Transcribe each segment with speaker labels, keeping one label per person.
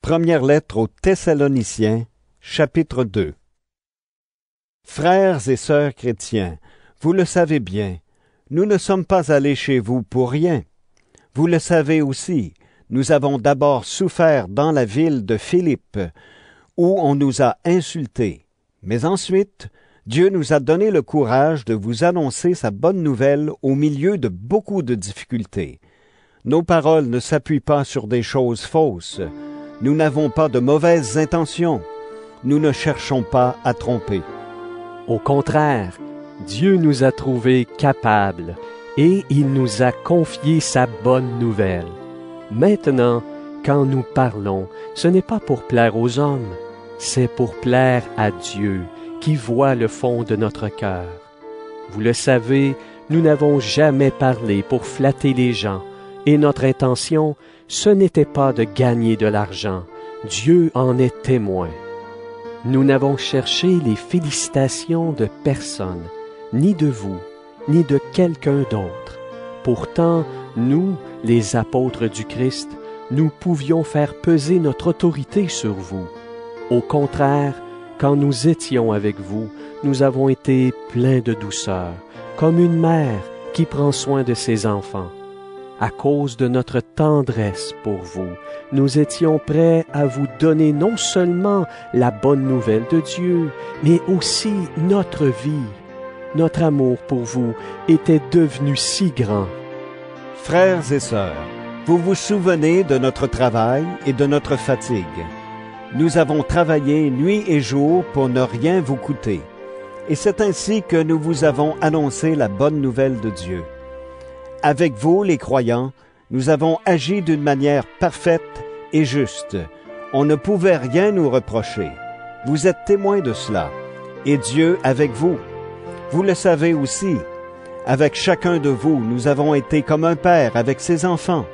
Speaker 1: Première lettre aux Thessaloniciens, chapitre 2. Frères et sœurs chrétiens, vous le savez bien, nous ne sommes pas allés chez vous pour rien. Vous le savez aussi, nous avons d'abord souffert dans la ville de Philippe, où on nous a insultés. Mais ensuite, Dieu nous a donné le courage de vous annoncer sa bonne nouvelle au milieu de beaucoup de difficultés. Nos paroles ne s'appuient pas sur des choses fausses. Nous n'avons pas de mauvaises intentions. Nous ne cherchons pas à tromper.
Speaker 2: Au contraire, Dieu nous a trouvés capables et il nous a confié sa bonne nouvelle. Maintenant, quand nous parlons, ce n'est pas pour plaire aux hommes, c'est pour plaire à Dieu qui voit le fond de notre cœur. Vous le savez, nous n'avons jamais parlé pour flatter les gens et notre intention, ce n'était pas de gagner de l'argent. Dieu en est témoin. Nous n'avons cherché les félicitations de personne, ni de vous, ni de quelqu'un d'autre. Pourtant, nous, les apôtres du Christ, nous pouvions faire peser notre autorité sur vous. Au contraire, quand nous étions avec vous, nous avons été pleins de douceur, comme une mère qui prend soin de ses enfants. À cause de notre tendresse pour vous, nous étions prêts à vous donner non seulement la bonne nouvelle de Dieu, mais aussi notre vie. Notre amour pour vous était devenu si grand.
Speaker 1: Frères et sœurs, vous vous souvenez de notre travail et de notre fatigue. Nous avons travaillé nuit et jour pour ne rien vous coûter. Et c'est ainsi que nous vous avons annoncé la bonne nouvelle de Dieu. Avec vous, les croyants, nous avons agi d'une manière parfaite et juste. On ne pouvait rien nous reprocher. Vous êtes témoins de cela. Et Dieu avec vous. Vous le savez aussi. Avec chacun de vous, nous avons été comme un père avec ses enfants.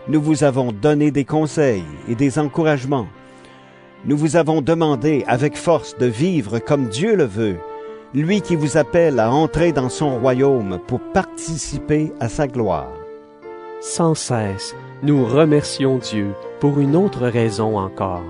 Speaker 1: Nous vous avons donné des conseils et des encouragements. Nous vous avons demandé avec force de vivre comme Dieu le veut, lui qui vous appelle à entrer dans son royaume pour participer à sa gloire.
Speaker 2: Sans cesse, nous remercions Dieu pour une autre raison encore.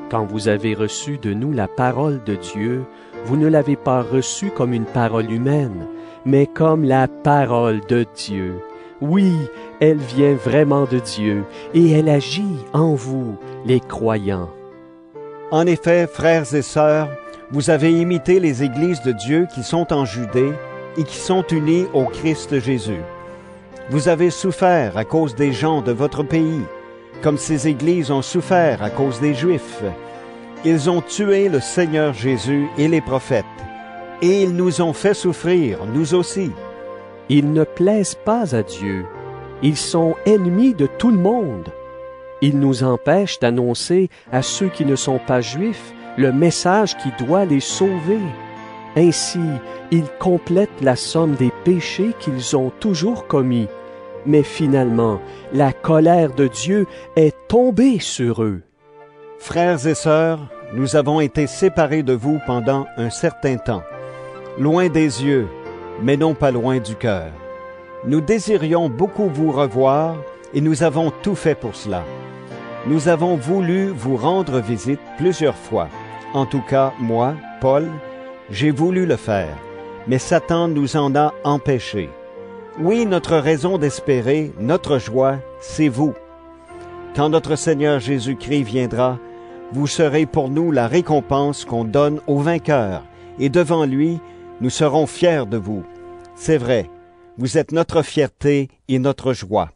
Speaker 2: Quand vous avez reçu de nous la parole de Dieu, vous ne l'avez pas reçue comme une parole humaine, mais comme la parole de Dieu. Oui, elle vient vraiment de Dieu et elle agit en vous, les croyants.
Speaker 1: En effet, frères et sœurs, vous avez imité les églises de Dieu qui sont en Judée et qui sont unies au Christ Jésus. Vous avez souffert à cause des gens de votre pays, comme ces églises ont souffert à cause des Juifs. Ils ont tué le Seigneur Jésus et les prophètes, et ils nous ont fait souffrir, nous aussi.
Speaker 2: Ils ne plaisent pas à Dieu. Ils sont ennemis de tout le monde. Ils nous empêchent d'annoncer à ceux qui ne sont pas juifs le message qui doit les sauver. Ainsi, ils complètent la somme des péchés qu'ils ont toujours commis. Mais finalement, la colère de Dieu est tombée sur eux.
Speaker 1: Frères et sœurs, nous avons été séparés de vous pendant un certain temps, loin des yeux, mais non pas loin du cœur. Nous désirions beaucoup vous revoir et nous avons tout fait pour cela. Nous avons voulu vous rendre visite plusieurs fois. En tout cas, moi, Paul, j'ai voulu le faire, mais Satan nous en a empêchés. Oui, notre raison d'espérer, notre joie, c'est vous. Quand notre Seigneur Jésus-Christ viendra, vous serez pour nous la récompense qu'on donne aux vainqueurs, et devant lui, nous serons fiers de vous. C'est vrai, vous êtes notre fierté et notre joie.